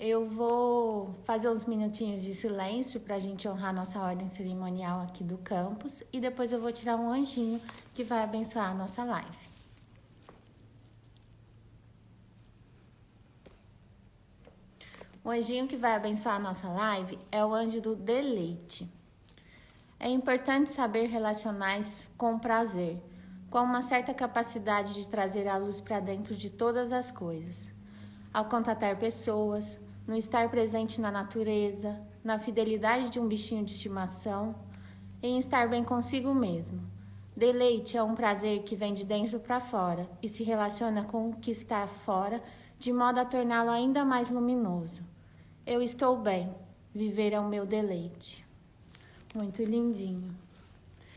Eu vou fazer uns minutinhos de silêncio para a gente honrar nossa ordem cerimonial aqui do campus e depois eu vou tirar um anjinho que vai abençoar a nossa live. O anjinho que vai abençoar a nossa live é o anjo do deleite. É importante saber relacionar-se com prazer, com uma certa capacidade de trazer a luz para dentro de todas as coisas. Ao contatar pessoas, no estar presente na natureza, na fidelidade de um bichinho de estimação, em estar bem consigo mesmo. Deleite é um prazer que vem de dentro para fora e se relaciona com o que está fora, de modo a torná-lo ainda mais luminoso. Eu estou bem, viver é o meu deleite. Muito lindinho.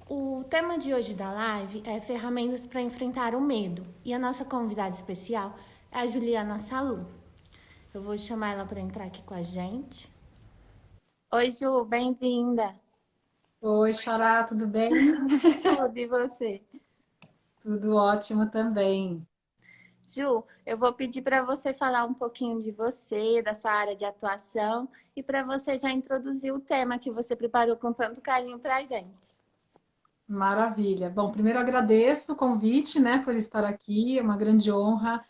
O tema de hoje da live é ferramentas para enfrentar o medo. E a nossa convidada especial é a Juliana Salu. Eu vou chamar ela para entrar aqui com a gente. Oi, Ju, bem-vinda. Oi, Xará, tudo bem? Tudo, e você? Tudo ótimo também. Ju, eu vou pedir para você falar um pouquinho de você, da sua área de atuação e para você já introduzir o tema que você preparou com tanto carinho para a gente. Maravilha. Bom, primeiro agradeço o convite, né, por estar aqui. É uma grande honra,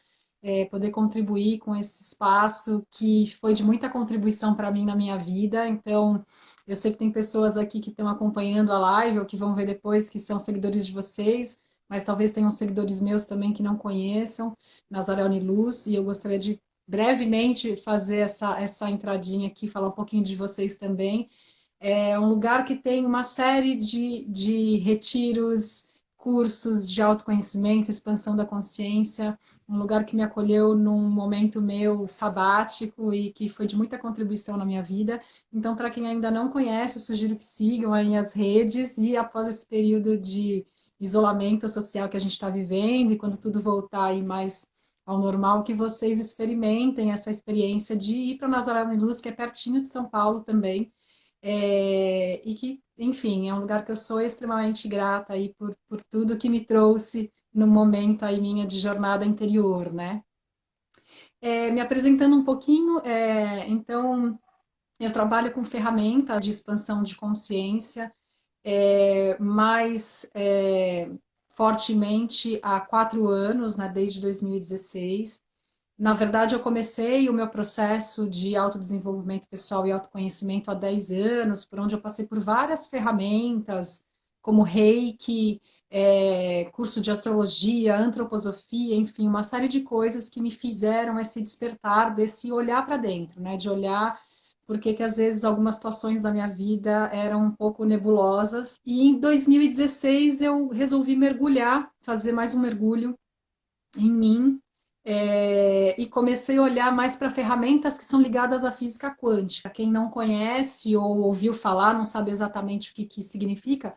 poder contribuir com esse espaço que foi de muita contribuição para mim na minha vida. Então, eu sei que tem pessoas aqui que estão acompanhando a live ou que vão ver depois que são seguidores de vocês, mas talvez tenham seguidores meus também que não conheçam, Nazaré Uniluz, e eu gostaria de brevemente fazer essa entradinha aqui, falar um pouquinho de vocês também. É um lugar que tem uma série de retiros, cursos de autoconhecimento, expansão da consciência, um lugar que me acolheu num momento meu sabático e que foi de muita contribuição na minha vida. Então, para quem ainda não conhece, eu sugiro que sigam aí as redes e após esse período de isolamento social que a gente está vivendo e quando tudo voltar aí mais ao normal, que vocês experimentem essa experiência de ir para Nazaré Uniluz, que é pertinho de São Paulo também, e que, enfim, é um lugar que eu sou extremamente grata aí por tudo que me trouxe no momento aí minha de jornada interior, né? Me apresentando um pouquinho, então, eu trabalho com ferramentas de expansão de consciência, mais fortemente há 4 anos, né, desde 2016. Na verdade, eu comecei o meu processo de autodesenvolvimento pessoal e autoconhecimento há 10 anos, por onde eu passei por várias ferramentas, como Reiki, curso de astrologia, antroposofia, enfim, uma série de coisas que me fizeram esse despertar desse olhar para dentro, né? De olhar porque que às vezes algumas situações da minha vida eram um pouco nebulosas. E em 2016 eu resolvi mergulhar, fazer mais um mergulho em mim, e comecei a olhar mais para ferramentas que são ligadas à física quântica. Quem não conhece ou ouviu falar, não sabe exatamente o que significa,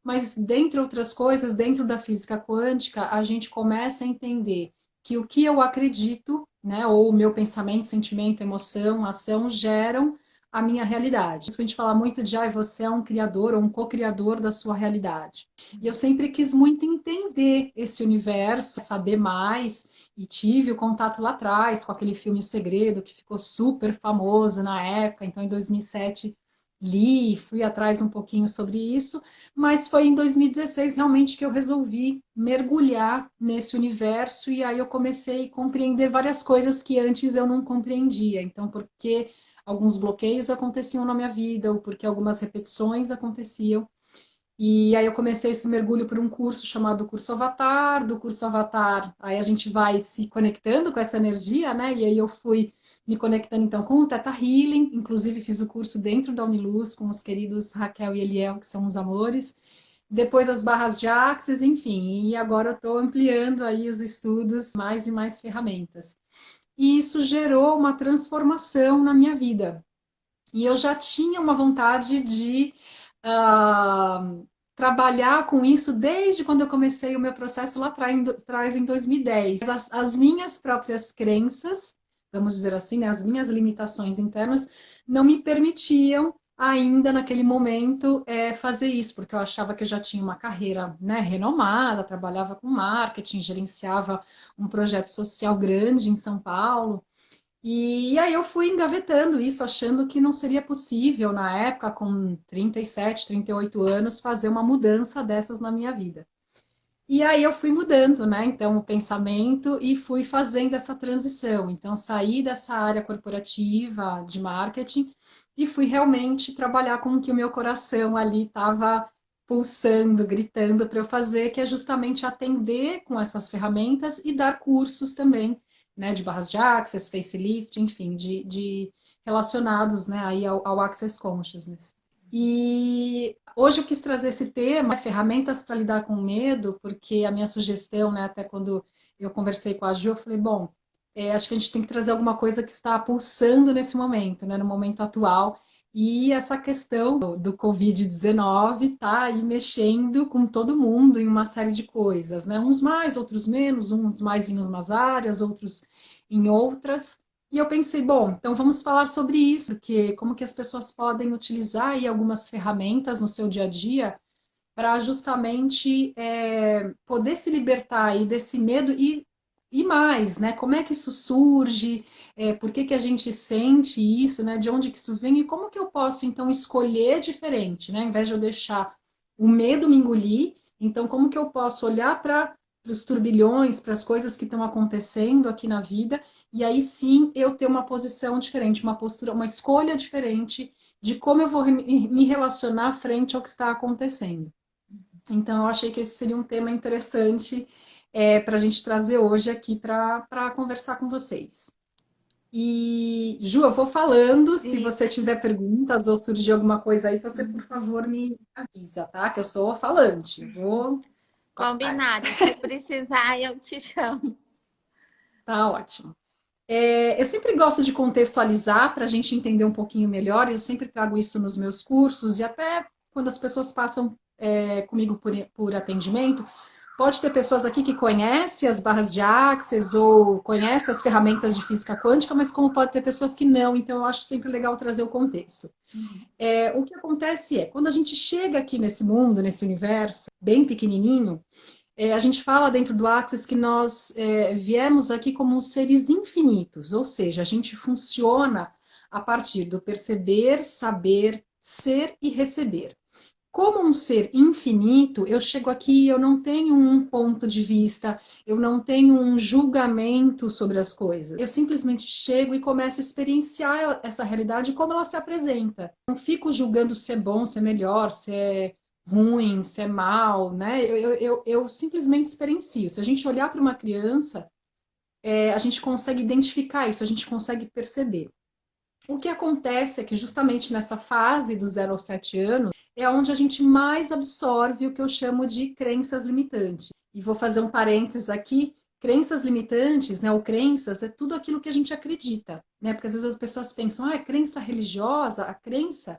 mas, dentre outras coisas, dentro da física quântica, a gente começa a entender que o que eu acredito, né, ou o meu pensamento, sentimento, emoção, ação, geram a minha realidade. Isso que a gente fala muito de, você é um criador ou um co-criador da sua realidade. E eu sempre quis muito entender esse universo, saber mais, e tive o contato lá atrás com aquele filme O Segredo, que ficou super famoso na época, então em 2007 li, fui atrás um pouquinho sobre isso, mas foi em 2016 realmente que eu resolvi mergulhar nesse universo e aí eu comecei a compreender várias coisas que antes eu não compreendia. Então, porque alguns bloqueios aconteciam na minha vida ou porque algumas repetições aconteciam. E aí eu comecei esse mergulho por um curso chamado Curso Avatar, do Curso Avatar, aí a gente vai se conectando com essa energia, né? E aí eu fui me conectando então com o Theta Healing, inclusive fiz o curso dentro da Uniluz com os queridos Raquel e Eliel, que são os amores. Depois as barras de Axis, enfim, e agora eu estou ampliando aí os estudos, mais e mais ferramentas. E isso gerou uma transformação na minha vida. E eu já tinha uma vontade de trabalhar com isso desde quando eu comecei o meu processo lá atrás, em 2010. As minhas próprias crenças, vamos dizer assim, né, as minhas limitações internas, não me permitiam ainda naquele momento fazer isso, porque eu achava que eu já tinha uma carreira, né, renomada, trabalhava com marketing, gerenciava um projeto social grande em São Paulo, E aí eu fui engavetando isso, achando que não seria possível, na época, com 37, 38 anos, fazer uma mudança dessas na minha vida. E aí eu fui mudando, né? Então, o pensamento e fui fazendo essa transição. Então, saí dessa área corporativa de marketing e fui realmente trabalhar com o que o meu coração ali estava pulsando, gritando para eu fazer, que é justamente atender com essas ferramentas e dar cursos também, né? De barras de access, facelift, enfim, de relacionados, né? Aí ao Access Consciousness. E hoje eu quis trazer esse tema, ferramentas para lidar com o medo, porque a minha sugestão, né, até quando eu conversei com a Ju, eu falei, bom, acho que a gente tem que trazer alguma coisa que está pulsando nesse momento, né, no momento atual. E essa questão do Covid-19 está aí mexendo com todo mundo em uma série de coisas, né? Uns mais, outros menos, uns mais em umas áreas, outros em outras. E eu pensei, bom, então vamos falar sobre isso, porque como que as pessoas podem utilizar aí algumas ferramentas no seu dia a dia para justamente poder se libertar aí desse medo e mais, né? Como é que isso surge? Por que que a gente sente isso, né? De onde que isso vem? E como que eu posso, então, escolher diferente, né? Ao invés de eu deixar o medo me engolir, então, como que eu posso olhar para os turbilhões, para as coisas que estão acontecendo aqui na vida, e aí sim eu ter uma posição diferente, uma postura, uma escolha diferente de como eu vou me relacionar frente ao que está acontecendo. Então, eu achei que esse seria um tema interessante para a gente trazer hoje aqui para conversar com vocês. E, Ju, eu vou falando, se você Isso. tiver perguntas ou surgir alguma coisa aí, você, por favor, me avisa, tá? Que eu sou falante, vou atrás. Combinado. Se precisar, eu te chamo. Tá ótimo. Eu sempre gosto de contextualizar para a gente entender um pouquinho melhor, eu sempre trago isso nos meus cursos e até quando as pessoas passam comigo por atendimento. Pode ter pessoas aqui que conhecem as barras de Access ou conhecem as ferramentas de física quântica, mas como pode ter pessoas que não, então eu acho sempre legal trazer o contexto. O que acontece quando a gente chega aqui nesse mundo, nesse universo, bem pequenininho, a gente fala dentro do Access que nós viemos aqui como seres infinitos, ou seja, a gente funciona a partir do perceber, saber, ser e receber. Como um ser infinito, eu chego aqui e eu não tenho um ponto de vista, eu não tenho um julgamento sobre as coisas. Eu simplesmente chego e começo a experienciar essa realidade como ela se apresenta. Não fico julgando se é bom, se é melhor, se é ruim, se é mal, né? Eu simplesmente experiencio. Se a gente olhar para uma criança, a gente consegue identificar isso, a gente consegue perceber. O que acontece é que justamente nessa fase do 0 aos 7 anos é onde a gente mais absorve o que eu chamo de crenças limitantes. E vou fazer um parênteses aqui. Crenças limitantes, né, ou crenças, é tudo aquilo que a gente acredita, né? Porque às vezes as pessoas pensam, é crença religiosa, a crença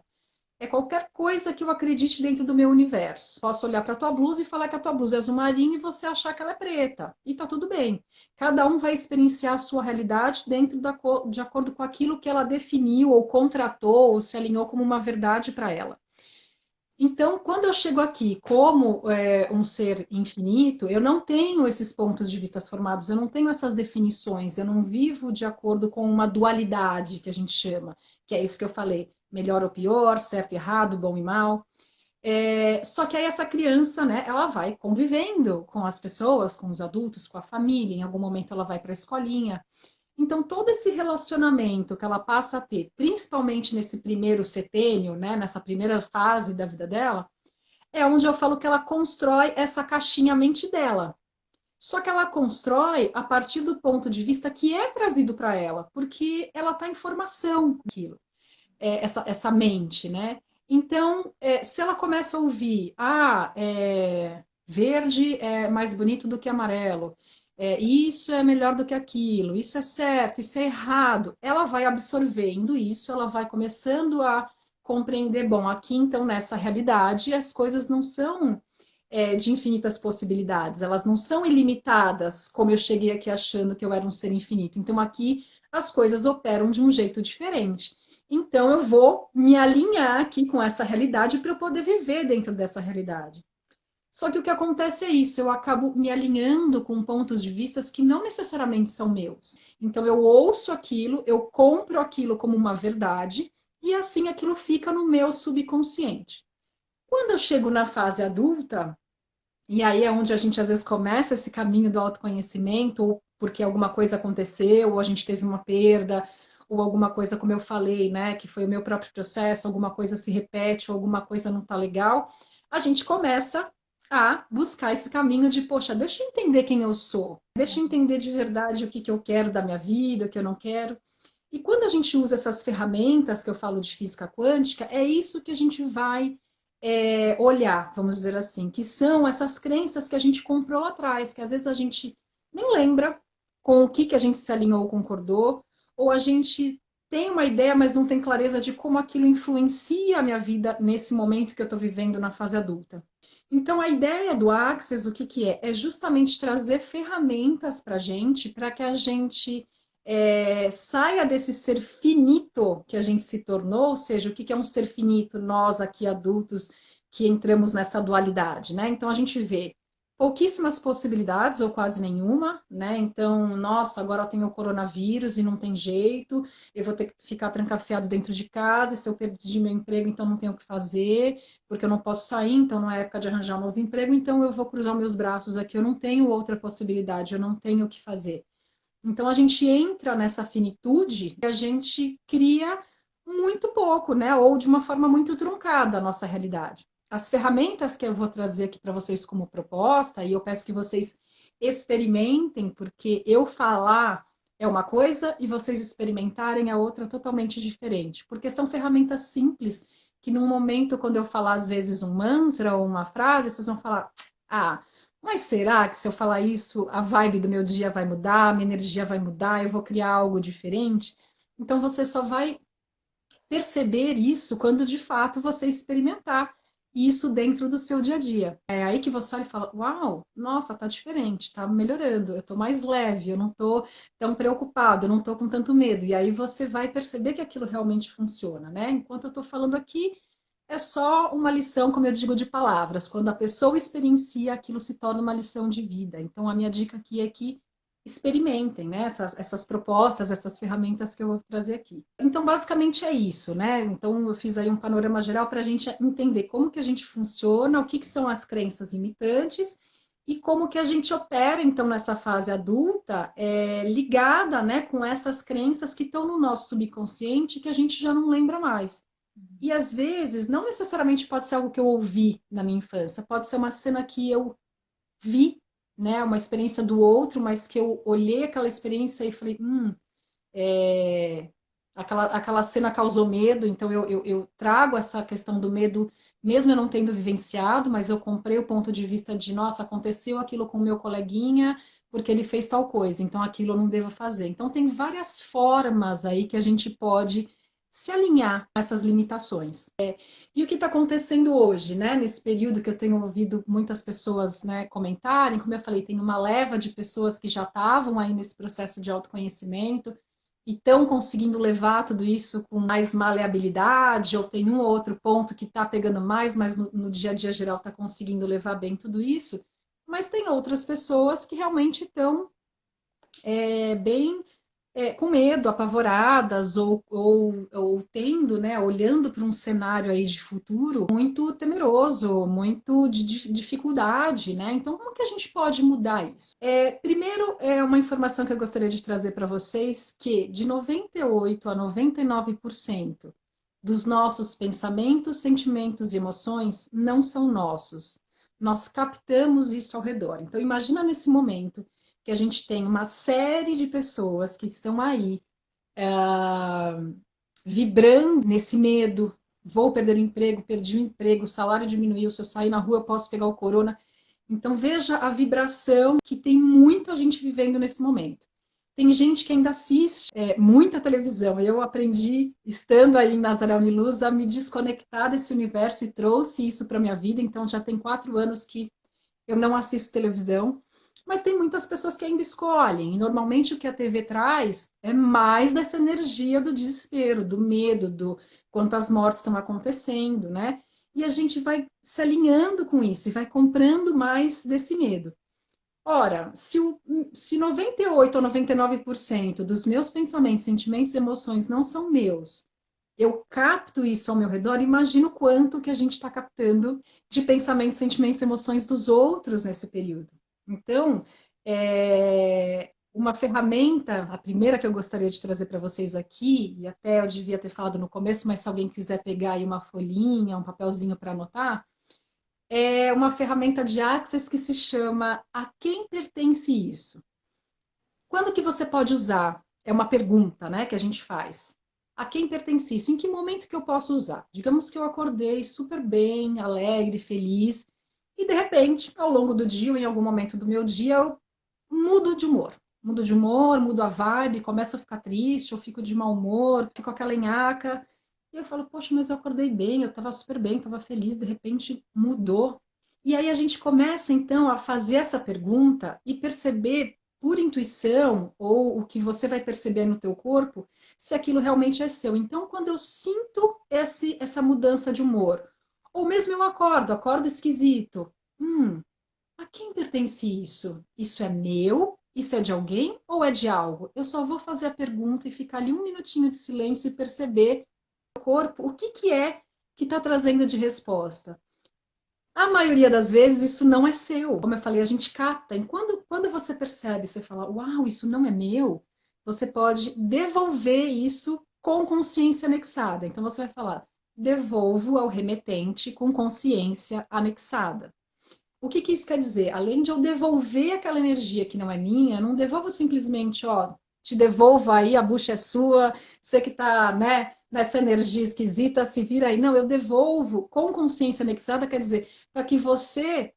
é qualquer coisa que eu acredite dentro do meu universo. Posso olhar para a tua blusa e falar que a tua blusa é azul marinho e você achar que ela é preta. E tá tudo bem. Cada um vai experienciar a sua realidade dentro de acordo com aquilo que ela definiu ou contratou ou se alinhou como uma verdade para ela. Então, quando eu chego aqui como um ser infinito, eu não tenho esses pontos de vista formados, eu não tenho essas definições, eu não vivo de acordo com uma dualidade que a gente chama, que é isso que eu falei, melhor ou pior, certo e errado, bom e mal. Só que aí essa criança, né, ela vai convivendo com as pessoas, com os adultos, com a família, em algum momento ela vai para a escolinha, então, todo esse relacionamento que ela passa a ter, principalmente nesse primeiro setênio, né, nessa primeira fase da vida dela, é onde eu falo que ela constrói essa caixinha mente dela. Só que ela constrói a partir do ponto de vista que é trazido para ela, porque ela está em formação com aquilo, essa mente, né? Então, se ela começa a ouvir, verde é mais bonito do que amarelo, isso é melhor do que aquilo, isso é certo, isso é errado, ela vai absorvendo isso, ela vai começando a compreender, bom, aqui então nessa realidade as coisas não são de infinitas possibilidades, elas não são ilimitadas, como eu cheguei aqui achando que eu era um ser infinito. Então aqui as coisas operam de um jeito diferente. Então eu vou me alinhar aqui com essa realidade para eu poder viver dentro dessa realidade. Só que o que acontece é isso, eu acabo me alinhando com pontos de vista que não necessariamente são meus. Então eu ouço aquilo, eu compro aquilo como uma verdade, e assim aquilo fica no meu subconsciente. Quando eu chego na fase adulta, e aí é onde a gente às vezes começa esse caminho do autoconhecimento, ou porque alguma coisa aconteceu, ou a gente teve uma perda, ou alguma coisa, como eu falei, né, que foi o meu próprio processo, alguma coisa se repete, ou alguma coisa não tá legal, a gente começa a buscar esse caminho de, poxa, deixa eu entender quem eu sou, deixa eu entender de verdade o que que eu quero da minha vida, o que eu não quero. E quando a gente usa essas ferramentas que eu falo de física quântica, é isso que a gente vai olhar, vamos dizer assim, que são essas crenças que a gente comprou lá atrás, que às vezes a gente nem lembra com o que, que a gente se alinhou ou concordou, ou a gente tem uma ideia, mas não tem clareza de como aquilo influencia a minha vida nesse momento que eu estou vivendo na fase adulta. Então, a ideia do Access, o que, que é? É justamente trazer ferramentas para a gente, para que a gente saia desse ser finito que a gente se tornou, ou seja, o que é um ser finito, nós aqui adultos que entramos nessa dualidade, né? Então a gente vê pouquíssimas possibilidades ou quase nenhuma, né? Então, nossa, agora eu tenho o coronavírus e não tem jeito, eu vou ter que ficar trancafiado dentro de casa, e se eu perdi meu emprego, então não tenho o que fazer, porque eu não posso sair, então não é época de arranjar um novo emprego, então eu vou cruzar meus braços aqui, eu não tenho outra possibilidade, eu não tenho o que fazer. Então a gente entra nessa finitude e a gente cria muito pouco, né? Ou de uma forma muito truncada a nossa realidade. As ferramentas que eu vou trazer aqui para vocês como proposta, e eu peço que vocês experimentem, porque eu falar é uma coisa e vocês experimentarem é outra totalmente diferente. Porque são ferramentas simples que num momento, quando eu falar às vezes um mantra ou uma frase, vocês vão falar: ah, mas será que se eu falar isso, a vibe do meu dia vai mudar, a minha energia vai mudar, eu vou criar algo diferente? Então você só vai perceber isso quando de fato você experimentar isso dentro do seu dia a dia. É aí que você olha e fala: uau, nossa, tá diferente, tá melhorando, eu tô mais leve, eu não tô tão preocupado, eu não tô com tanto medo. E aí você vai perceber que aquilo realmente funciona, né? Enquanto eu tô falando aqui, é só uma lição, como eu digo, de palavras. Quando a pessoa experiencia, aquilo se torna uma lição de vida. Então, a minha dica aqui é que experimentem, né, essas propostas, essas ferramentas que eu vou trazer aqui. Então, basicamente é isso, né? Então, eu fiz aí um panorama geral para a gente entender como que a gente funciona, o que, que são as crenças limitantes e como que a gente opera, então, nessa fase adulta, ligada, né, com essas crenças que estão no nosso subconsciente que a gente já não lembra mais. E às vezes, não necessariamente pode ser algo que eu ouvi na minha infância, pode ser uma cena que eu vi, né? Uma experiência do outro, mas que eu olhei aquela experiência e falei, aquela cena causou medo, então eu trago essa questão do medo, mesmo eu não tendo vivenciado, mas eu comprei o ponto de vista de, nossa, aconteceu aquilo com o meu coleguinha, porque ele fez tal coisa, então aquilo eu não devo fazer. Então tem várias formas aí que a gente pode se alinhar com essas limitações. E o que está acontecendo hoje, né? Nesse período que eu tenho ouvido muitas pessoas, né, comentarem, como eu falei, tem uma leva de pessoas que já estavam aí nesse processo de autoconhecimento e estão conseguindo levar tudo isso com mais maleabilidade, ou tem um ou outro ponto que está pegando mais, mas no dia a dia geral está conseguindo levar bem tudo isso. Mas tem outras pessoas que realmente estão bem com medo, apavoradas ou tendo, né, olhando para um cenário aí de futuro muito temeroso, muito de dificuldade, né? Então, como que a gente pode mudar isso? Primeiro, é uma informação que eu gostaria de trazer para vocês, que de 98 a 99% dos nossos pensamentos, sentimentos e emoções não são nossos. Nós captamos isso ao redor. Então, imagina nesse momento que a gente tem uma série de pessoas que estão aí vibrando nesse medo. Vou perder o emprego, perdi o emprego, o salário diminuiu, se eu sair na rua eu posso pegar o corona. Então veja a vibração que tem muita gente vivendo nesse momento. Tem gente que ainda assiste muita televisão. Eu aprendi, estando aí em Nazaré Uniluz, a me desconectar desse universo e trouxe isso para minha vida. Então já tem 4 anos que eu não assisto televisão. Mas tem muitas pessoas que ainda escolhem. E normalmente o que a TV traz é mais dessa energia do desespero, do medo, do quantas mortes estão acontecendo, né? e a gente vai se alinhando com isso e vai comprando mais desse medo. Ora, se 98 ou 99% dos meus pensamentos, sentimentos e emoções não são meus, eu capto isso ao meu redor, imagino quanto que a gente está captando de pensamentos, sentimentos, emoções dos outros nesse período. Então, uma ferramenta, a primeira que eu gostaria de trazer para vocês aqui, e até eu devia ter falado no começo, mas se alguém quiser pegar aí uma folhinha, um papelzinho para anotar, é uma ferramenta de Access que se chama A Quem Pertence Isso? Quando que você pode usar? É uma pergunta, né, que a gente faz. A quem pertence isso? Em que momento que eu posso usar? Digamos que eu acordei super bem, alegre, feliz, e de repente, ao longo do dia, ou em algum momento do meu dia, eu mudo de humor. Mudo de humor, mudo a vibe, começo a ficar triste, eu fico de mau humor, fico aquela nhaca. E eu falo, poxa, mas eu acordei bem, eu estava super bem, estava feliz, de repente mudou. E aí a gente começa então a fazer essa pergunta e perceber por intuição ou o que você vai perceber no teu corpo, se aquilo realmente é seu. Então, quando eu sinto essa mudança de humor, ou mesmo eu acordo esquisito, a quem pertence isso? Isso é meu? Isso é de alguém ou é de algo? Eu só vou fazer a pergunta e ficar ali um minutinho de silêncio e perceber no corpo o que que é que está trazendo de resposta. A maioria das vezes isso não é seu. Como eu falei, a gente capta. E quando você percebe, você fala, uau, isso não é meu, você pode devolver isso com consciência anexada. Então você vai falar, devolvo ao remetente com consciência anexada. O que que isso quer dizer? Além de eu devolver aquela energia que não é minha, eu não devolvo simplesmente, ó, te devolvo aí, a bucha é sua, você que tá, né, nessa energia esquisita, se vira aí. Não, eu devolvo com consciência anexada, quer dizer, para que você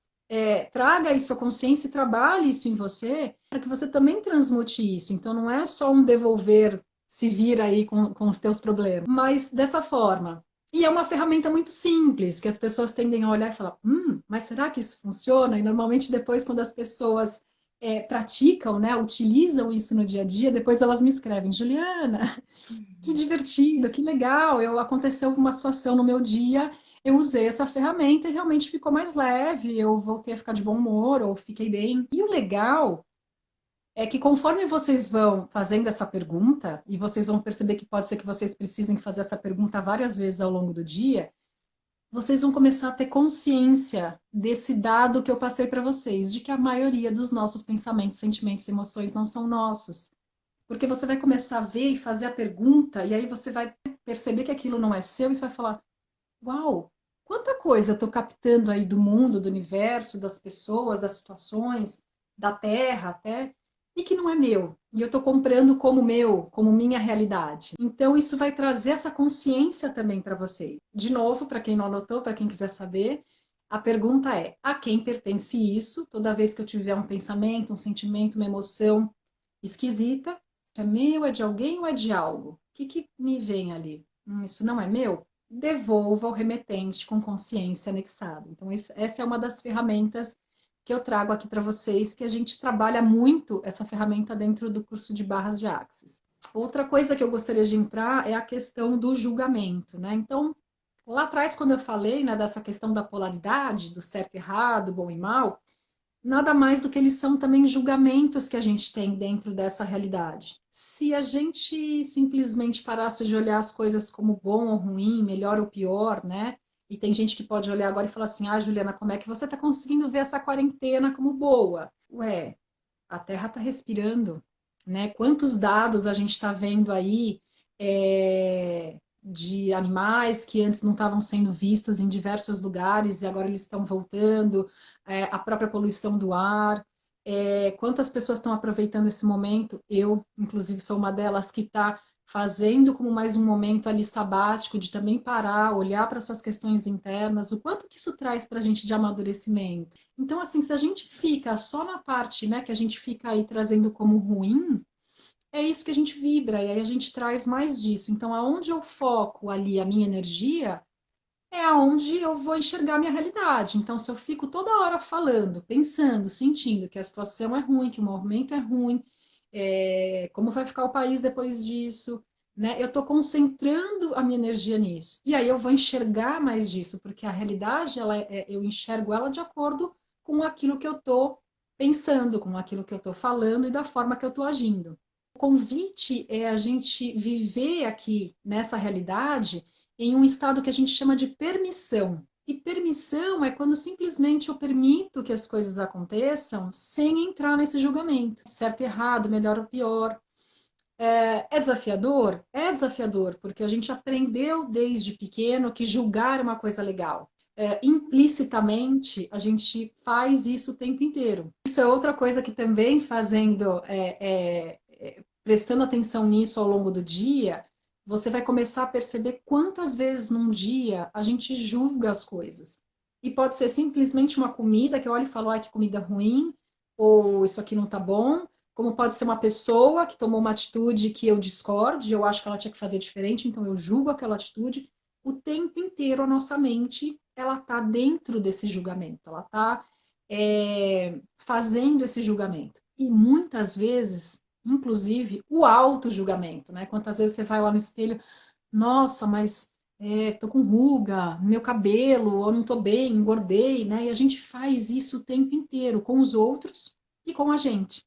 traga isso à consciência e trabalhe isso em você, para que você também transmute isso. Então, não é só um devolver, se vira aí com os teus problemas, mas dessa forma. E é uma ferramenta muito simples, que as pessoas tendem a olhar e falar, mas será que isso funciona? E normalmente depois, quando as pessoas praticam, né, utilizam isso no dia a dia, depois elas me escrevem, Juliana, que divertido, que legal, aconteceu uma situação no meu dia, eu usei essa ferramenta e realmente ficou mais leve, eu voltei a ficar de bom humor, ou fiquei bem. E o legal é que conforme vocês vão fazendo essa pergunta, e vocês vão perceber que pode ser que vocês precisem fazer essa pergunta várias vezes ao longo do dia, vocês vão começar a ter consciência desse dado que eu passei para vocês, de que a maioria dos nossos pensamentos, sentimentos e emoções não são nossos. Porque você vai começar a ver e fazer a pergunta, e aí você vai perceber que aquilo não é seu, e você vai falar: uau, quanta coisa eu estou captando aí do mundo, do universo, das pessoas, das situações, da Terra até, e que não é meu. E eu estou comprando como meu, como minha realidade. Então, isso vai trazer essa consciência também para vocês. De novo, para quem não anotou, para quem quiser saber, a pergunta é: a quem pertence isso? Toda vez que eu tiver um pensamento, um sentimento, uma emoção esquisita, é meu, é de alguém ou é de algo? O que que me vem ali? Isso não é meu? Devolva ao remetente com consciência anexada. Então, essa é uma das ferramentas que eu trago aqui para vocês, que a gente trabalha muito essa ferramenta dentro do curso de barras de Axis. Outra coisa que eu gostaria de entrar é a questão do julgamento, né? Então, lá atrás, quando eu falei, né, dessa questão da polaridade, do certo e errado, bom e mal, nada mais do que eles são também julgamentos que a gente tem dentro dessa realidade. Se a gente simplesmente parasse de olhar as coisas como bom ou ruim, melhor ou pior, né? E tem gente que pode olhar agora e falar assim: ah, Juliana, como é que você está conseguindo ver essa quarentena como boa? Ué, a Terra está respirando, né? Quantos dados a gente está vendo aí de animais que antes não estavam sendo vistos em diversos lugares e agora eles estão voltando, a própria poluição do ar, quantas pessoas estão aproveitando esse momento? Eu, inclusive, sou uma delas que está fazendo como mais um momento ali sabático de também parar, olhar para suas questões internas, o quanto que isso traz para a gente de amadurecimento. Então, assim, se a gente fica só na parte, né, que a gente fica aí trazendo como ruim, é isso que a gente vibra, e aí a gente traz mais disso. Então, aonde eu foco ali a minha energia, é aonde eu vou enxergar a minha realidade. Então, se eu fico toda hora falando, pensando, sentindo que a situação é ruim, que o movimento é ruim, como vai ficar o país depois disso, né? Eu estou concentrando a minha energia nisso. E aí eu vou enxergar mais disso, porque a realidade, eu enxergo ela de acordo com aquilo que eu estou pensando, com aquilo que eu estou falando e da forma que eu estou agindo. O convite é a gente viver aqui nessa realidade em um estado que a gente chama de permissão. E permissão é quando simplesmente eu permito que as coisas aconteçam sem entrar nesse julgamento, certo e errado, melhor ou pior. É desafiador? É desafiador, porque a gente aprendeu desde pequeno que julgar é uma coisa legal. Implicitamente, a gente faz isso o tempo inteiro. Isso é outra coisa que também prestando atenção nisso ao longo do dia, você vai começar a perceber quantas vezes num dia a gente julga as coisas. E pode ser simplesmente uma comida que eu olho e falo, ai, que comida ruim, ou isso aqui não tá bom, como pode ser uma pessoa que tomou uma atitude que eu discordo, eu acho que ela tinha que fazer diferente, então eu julgo aquela atitude. O tempo inteiro a nossa mente ela está dentro desse julgamento, ela está fazendo esse julgamento. E muitas vezes, inclusive, o auto-julgamento, né? Quantas vezes você vai lá no espelho, nossa, mas tô com ruga, meu cabelo, eu não tô bem, engordei, né? E a gente faz isso o tempo inteiro com os outros e com a gente.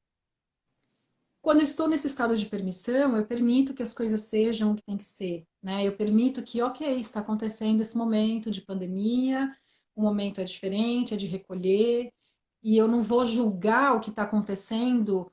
Quando eu estou nesse estado de permissão, eu permito que as coisas sejam o que tem que ser, né? Eu permito que, ok, está acontecendo esse momento de pandemia, o momento é diferente, é de recolher, e eu não vou julgar o que está acontecendo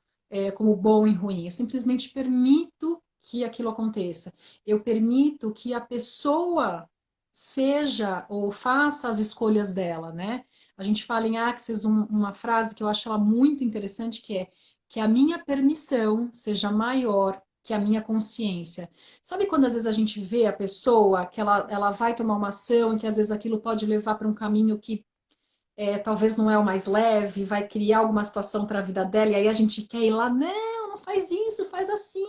como bom e ruim. Eu simplesmente permito que aquilo aconteça. Eu permito que a pessoa seja ou faça as escolhas dela, né? A gente fala em Axis uma frase que eu acho ela muito interessante, que a minha permissão seja maior que a minha consciência. Sabe quando às vezes a gente vê a pessoa que ela vai tomar uma ação e que às vezes aquilo pode levar para um caminho que talvez não é o mais leve, vai criar alguma situação para a vida dela, e aí a gente quer ir lá, não, não faz isso, faz assim,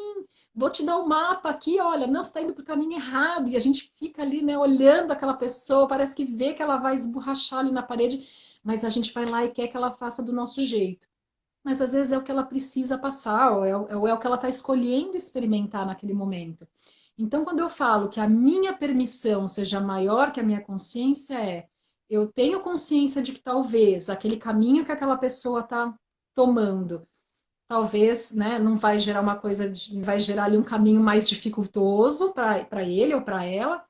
vou te dar o mapa aqui, olha, não, você está indo para o caminho errado, e a gente fica ali, né, olhando aquela pessoa, parece que vê que ela vai esborrachar ali na parede, mas a gente vai lá e quer que ela faça do nosso jeito. Mas às vezes é o que ela precisa passar, ou é o que ela está escolhendo experimentar naquele momento. Então, quando eu falo que a minha permissão seja maior que a minha consciência, eu tenho consciência de que talvez aquele caminho que aquela pessoa está tomando, talvez, né, não vai gerar uma coisa, vai gerar ali um caminho mais dificultoso para ele ou para ela,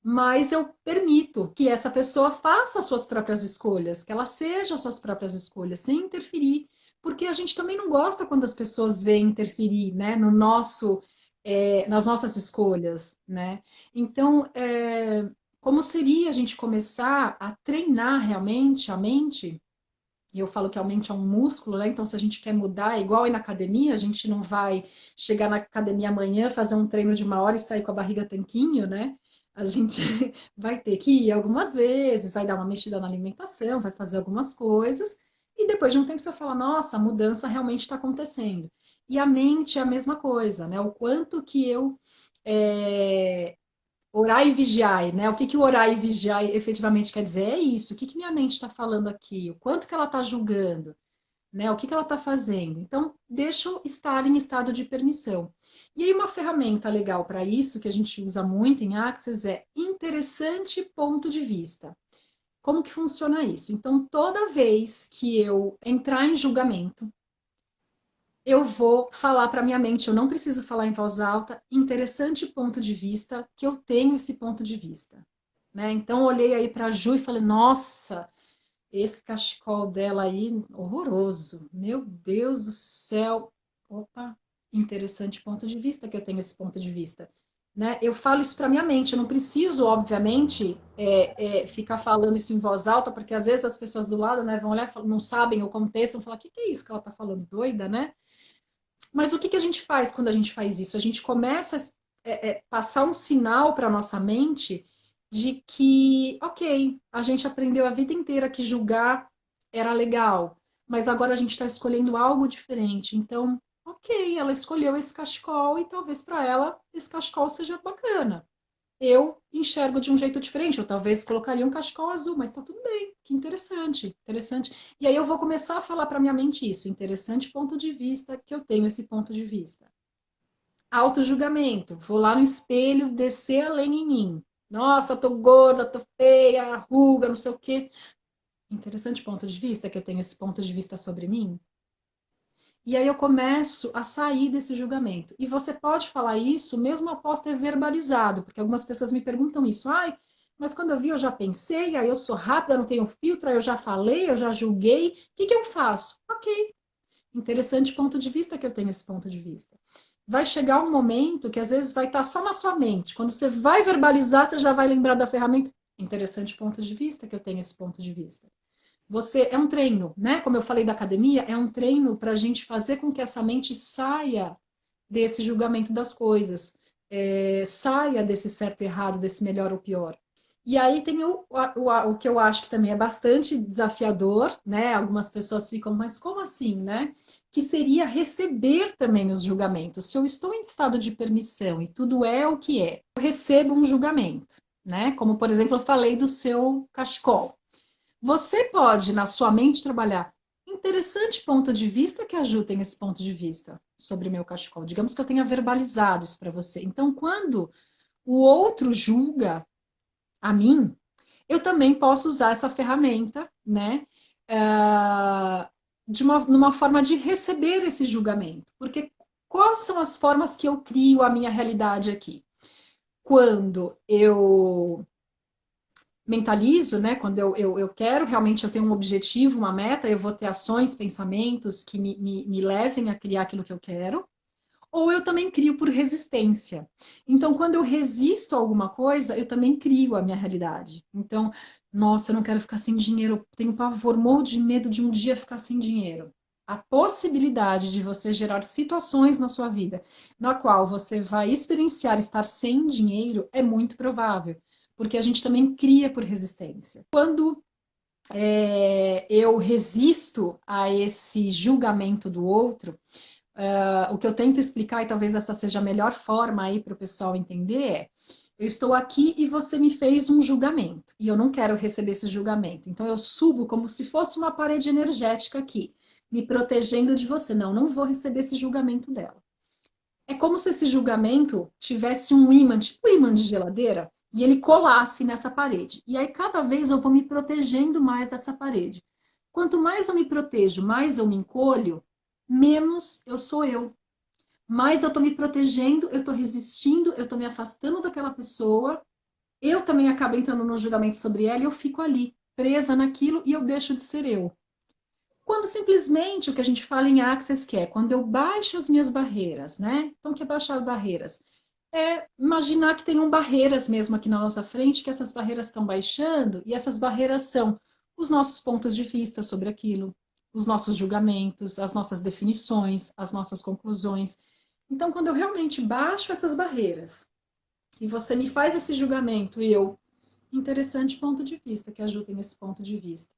mas eu permito que essa pessoa faça as suas próprias escolhas, que ela seja as suas próprias escolhas, sem interferir, porque a gente também não gosta quando as pessoas vêm interferir, né, no nosso, nas nossas escolhas, né? Então, como seria a gente começar a treinar realmente a mente? E eu falo que a mente é um músculo, né? Então, se a gente quer mudar, é igual ir na academia, a gente não vai chegar na academia amanhã, fazer um treino de 1 hora e sair com a barriga tanquinho, né? A gente vai ter que ir algumas vezes, vai dar uma mexida na alimentação, vai fazer algumas coisas, e depois de um tempo você fala, nossa, a mudança realmente está acontecendo. E a mente é a mesma coisa, né? O quanto que eu é, orar e vigiar, né? O que o orar e vigiar efetivamente quer dizer? É isso. O que minha mente está falando aqui? O quanto que ela está julgando? Né? O que ela está fazendo? Então, deixa eu estar em estado de permissão. E aí, uma ferramenta legal para isso, que a gente usa muito em Access, é interessante ponto de vista. Como que funciona isso? Então, toda vez que eu entrar em julgamento, eu vou falar para minha mente, eu não preciso falar em voz alta, interessante ponto de vista, que eu tenho esse ponto de vista. Né? Então, eu olhei aí para a Ju e falei, nossa, esse cachecol dela aí, horroroso. Meu Deus do céu. Opa, interessante ponto de vista que eu tenho esse ponto de vista. Né? Eu falo isso para minha mente, eu não preciso, obviamente, ficar falando isso em voz alta, porque às vezes as pessoas do lado, né, vão olhar, não sabem o contexto, vão falar, o que é isso que ela está falando, doida, né? Mas o que a gente faz quando a gente faz isso? A gente começa a passar um sinal para a nossa mente de que, ok, a gente aprendeu a vida inteira que julgar era legal, mas agora a gente está escolhendo algo diferente. Então, ok, ela escolheu esse cachecol e talvez para ela esse cachecol seja bacana. Eu enxergo de um jeito diferente. Eu talvez colocaria um cachecol azul, mas tá tudo bem. Que interessante, interessante. E aí eu vou começar a falar para minha mente isso. Interessante ponto de vista que eu tenho esse ponto de vista. Auto-julgamento. Vou lá no espelho, descer a lenha em mim. Nossa, tô gorda, tô feia, ruga, não sei o quê. Interessante ponto de vista, que eu tenho esse ponto de vista sobre mim. E aí eu começo a sair desse julgamento. E você pode falar isso mesmo após ter verbalizado, porque algumas pessoas me perguntam isso. Ai, mas quando eu vi, eu já pensei, aí eu sou rápida, não tenho filtro, aí eu já falei, eu já julguei. O que que eu faço? Ok, interessante ponto de vista que eu tenho esse ponto de vista. Vai chegar um momento que às vezes vai estar só na sua mente. Quando você vai verbalizar, você já vai lembrar da ferramenta. Interessante ponto de vista que eu tenho esse ponto de vista. Você é um treino, né? Como eu falei da academia, é um treino para a gente fazer com que essa mente saia desse julgamento das coisas, saia desse certo e errado, desse melhor ou pior. E aí tem o que eu acho que também é bastante desafiador, né? Algumas pessoas ficam, mas como assim, né? Que seria receber também os julgamentos. Se eu estou em estado de permissão e tudo é o que é, eu recebo um julgamento, né? Como, por exemplo, eu falei do seu cachecol. Você pode, na sua mente, trabalhar. Interessante ponto de vista que a Ju tem esse ponto de vista sobre o meu cachecol. Digamos que eu tenha verbalizado isso para você. Então, quando o outro julga a mim, eu também posso usar essa ferramenta, né? Numa forma de receber esse julgamento. Porque quais são as formas que eu crio a minha realidade aqui? Quando eu mentalizo, né? Quando eu quero, realmente eu tenho um objetivo, uma meta, eu vou ter ações, pensamentos que me levem a criar aquilo que eu quero, ou eu também crio por resistência. Então, quando eu resisto a alguma coisa, eu também crio a minha realidade. Então, nossa, eu não quero ficar sem dinheiro, eu tenho pavor, morro de medo de um dia ficar sem dinheiro. A possibilidade de você gerar situações na sua vida na qual você vai experienciar estar sem dinheiro é muito provável, porque a gente também cria por resistência. Quando eu resisto a esse julgamento do outro, o que eu tento explicar, e talvez essa seja a melhor forma aí para o pessoal entender, é: eu estou aqui e você me fez um julgamento, e eu não quero receber esse julgamento. Então eu subo como se fosse uma parede energética aqui, me protegendo de você. Não, não vou receber esse julgamento dela. É como se esse julgamento tivesse um ímã, tipo um ímã de geladeira, e ele colasse nessa parede. E aí cada vez eu vou me protegendo mais dessa parede. Quanto mais eu me protejo, mais eu me encolho, menos eu sou eu. Mais eu estou me protegendo, eu estou resistindo, eu estou me afastando daquela pessoa, eu também acabo entrando no julgamento sobre ela e eu fico ali, presa naquilo e eu deixo de ser eu. Quando simplesmente o que a gente fala em Access, que é quando eu baixo as minhas barreiras, né? Então, o que é baixar barreiras? É imaginar que tem barreiras mesmo aqui na nossa frente, que essas barreiras estão baixando, e essas barreiras são os nossos pontos de vista sobre aquilo, os nossos julgamentos, as nossas definições, as nossas conclusões. Então, quando eu realmente baixo essas barreiras e você me faz esse julgamento e eu, interessante ponto de vista, que ajuda nesse ponto de vista.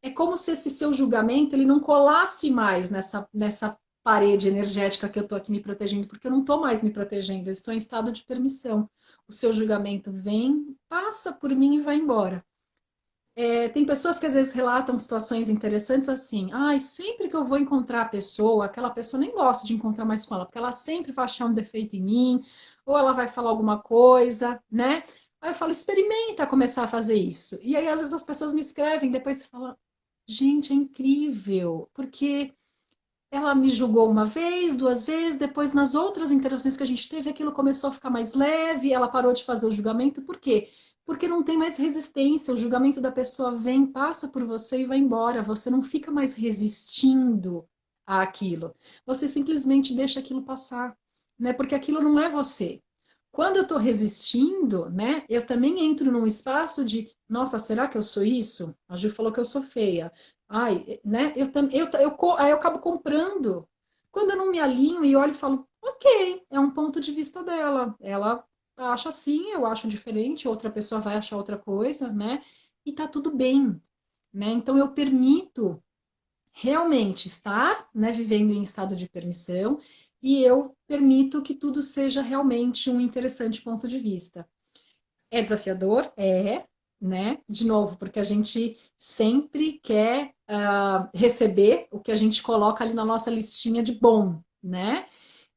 É como se esse seu julgamento ele não colasse mais nessa parede energética que eu estou aqui me protegendo, porque eu não estou mais me protegendo, eu estou em estado de permissão. O seu julgamento vem, passa por mim e vai embora. Tem pessoas que às vezes relatam situações interessantes assim: ai, sempre que eu vou encontrar a pessoa, aquela pessoa nem gosta de encontrar mais com ela, porque ela sempre vai achar um defeito em mim, ou ela vai falar alguma coisa, né? Aí eu falo, experimenta começar a fazer isso. E aí, às vezes, as pessoas me escrevem, depois falam, gente, é incrível, porque ela me julgou uma vez, duas vezes, depois nas outras interações que a gente teve, aquilo começou a ficar mais leve, ela parou de fazer o julgamento. Por quê? Porque não tem mais resistência, o julgamento da pessoa vem, passa por você e vai embora. Você não fica mais resistindo àquilo. Você simplesmente deixa aquilo passar, né? Porque aquilo não é você. Quando eu estou resistindo, né, eu também entro num espaço de, nossa, será que eu sou isso? A Ju falou que eu sou feia. Ai, né? Aí eu acabo comprando. Quando eu não me alinho e olho e falo, ok, é um ponto de vista dela. Ela acha assim, eu acho diferente, outra pessoa vai achar outra coisa, né? E tá tudo bem, né? Então eu permito realmente estar, né, vivendo em estado de permissão e eu permito que tudo seja realmente um interessante ponto de vista. É desafiador? É, né? De novo, porque a gente sempre quer receber o que a gente coloca ali na nossa listinha de bom, né?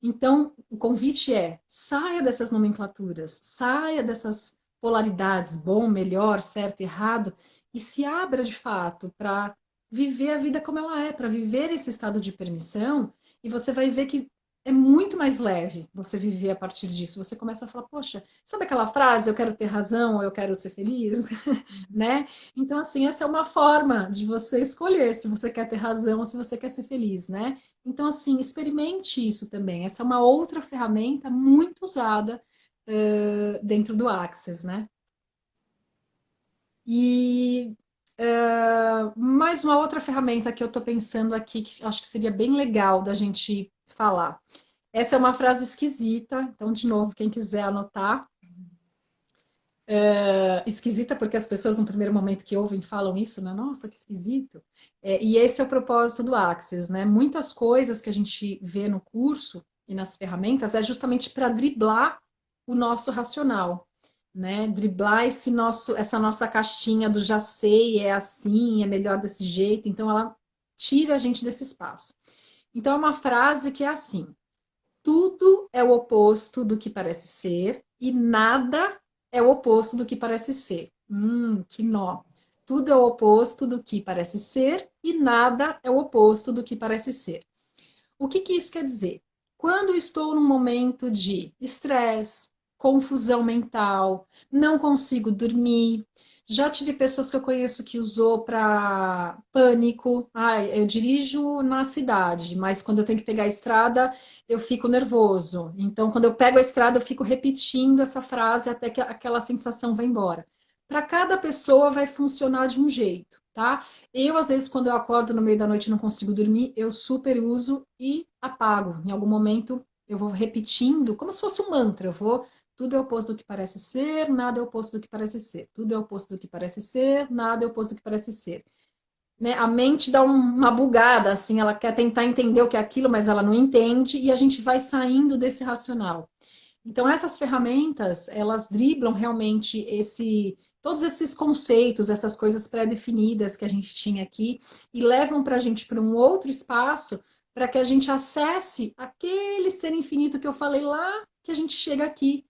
Então, o convite é: saia dessas nomenclaturas, saia dessas polaridades, bom, melhor, certo, errado, e se abra de fato para viver a vida como ela é, para viver esse estado de permissão, e você vai ver que é muito mais leve você viver a partir disso. Você começa a falar, poxa, sabe aquela frase, eu quero ter razão, ou eu quero ser feliz, né? Então, assim, essa é uma forma de você escolher se você quer ter razão ou se você quer ser feliz, né? Então, assim, experimente isso também. Essa é uma outra ferramenta muito usada dentro do Access, né? E mais uma outra ferramenta que eu estou pensando aqui, que acho que seria bem legal da gente falar. Essa é uma frase esquisita, então, de novo, quem quiser anotar. Esquisita porque as pessoas no primeiro momento que ouvem falam isso, né? Nossa, que esquisito. E esse é o propósito do Access, né? Muitas coisas que a gente vê no curso e nas ferramentas é justamente para driblar o nosso racional, né? Driblar essa nossa caixinha do já sei, é assim, é melhor desse jeito. Então ela tira a gente desse espaço. Então é uma frase que é assim: tudo é o oposto do que parece ser e nada é o oposto do que parece ser. Que nó. Tudo é o oposto do que parece ser e nada é o oposto do que parece ser. O que que isso quer dizer? Quando estou num momento de estresse, confusão mental, não consigo dormir, já tive pessoas que eu conheço que usou para pânico. Ai, eu dirijo na cidade, mas quando eu tenho que pegar a estrada, eu fico nervoso. Então, quando eu pego a estrada, eu fico repetindo essa frase até que aquela sensação vai embora. Para cada pessoa vai funcionar de um jeito, tá? Eu, às vezes, quando eu acordo no meio da noite e não consigo dormir, eu super uso e apago. Em algum momento, eu vou repetindo, como se fosse um mantra. Eu vou, tudo é oposto do que parece ser, nada é oposto do que parece ser. Tudo é oposto do que parece ser, nada é oposto do que parece ser. Né? A mente dá uma bugada, assim, ela quer tentar entender o que é aquilo, mas ela não entende, e a gente vai saindo desse racional. Então, essas ferramentas, elas driblam realmente todos esses conceitos, essas coisas pré-definidas que a gente tinha aqui e levam para a gente para um outro espaço para que a gente acesse aquele ser infinito que eu falei lá, que a gente chega aqui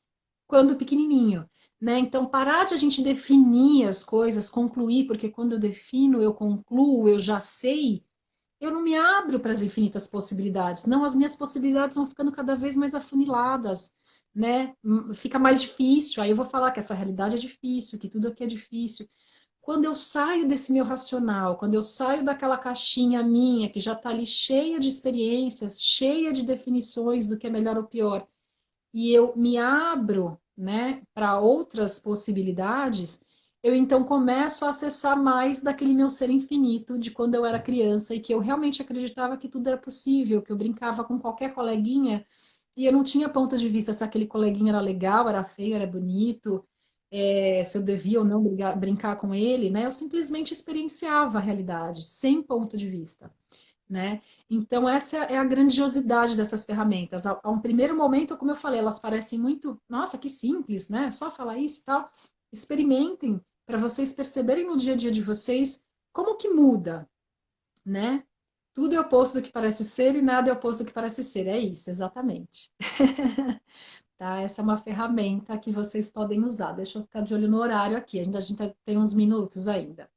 quando pequenininho. Né? Então, parar de a gente definir as coisas, concluir, porque quando eu defino, eu concluo, eu já sei, eu não me abro para as infinitas possibilidades. Não, as minhas possibilidades vão ficando cada vez mais afuniladas, né? Fica mais difícil. Aí eu vou falar que essa realidade é difícil, que tudo aqui é difícil. Quando eu saio desse meu racional, quando eu saio daquela caixinha minha que já está ali cheia de experiências, cheia de definições do que é melhor ou pior, e eu me abro, né, para outras possibilidades, eu então começo a acessar mais daquele meu ser infinito de quando eu era criança e que eu realmente acreditava que tudo era possível, que eu brincava com qualquer coleguinha e eu não tinha ponto de vista se aquele coleguinha era legal, era feio, era bonito, se eu devia ou não brincar com ele, né? Eu simplesmente experienciava a realidade, sem ponto de vista, né? Então, essa é a grandiosidade dessas ferramentas. A um primeiro momento, como eu falei, elas parecem muito, nossa, que simples, né? Só falar isso e tal. Experimentem para vocês perceberem no dia a dia de vocês como que muda, né? Tudo é oposto do que parece ser e nada é oposto do que parece ser. É isso, exatamente. Tá? Essa é uma ferramenta que vocês podem usar. Deixa eu ficar de olho no horário aqui. A gente tem uns minutos ainda.